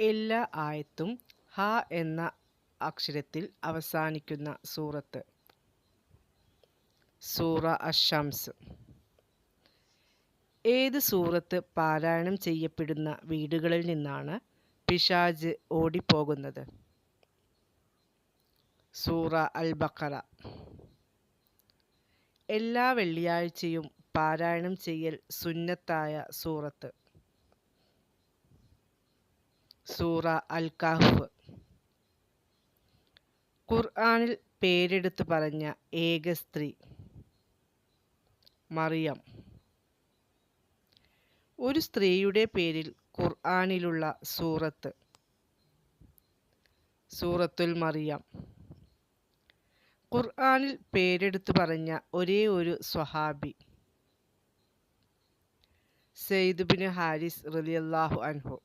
എല്ലാ ആയത്തും ഹ എന്ന അക്ഷരത്തിൽ അവസാനിക്കുന്ന സൂറത്ത്. സൂറ അശംസ്. ഏത് സൂറത്ത് പാരായണം ചെയ്യപ്പെടുന്ന വീടുകളിൽ നിന്നാണ് പിശാച് ഓടിപ്പോകുന്നത്? സൂറ അൽ ബഖറ. എല്ലാ വെള്ളിയാഴ്ചയും പാരായണം ചെയ്യൽ സുന്നത്തായ സൂറത്ത്. സൂറ അൽ കഹ്ഫ്. ഖുർആനിൽ പേരെടുത്തു പറഞ്ഞ ഏക സ്ത്രീ? മറിയം. ഒരു സ്ത്രീയുടെ പേരിൽ ഖുർആനിലുള്ള സൂറത്ത്. സൂറത്തുൽ മറിയം. ഖുർആനിൽ പേരെടുത്തു പറഞ്ഞ ഒരേ ഒരു സ്വഹാബി? സെയ്ദ് ബിൻ ഹാരിസ് റളിയല്ലാഹു അൻഹു.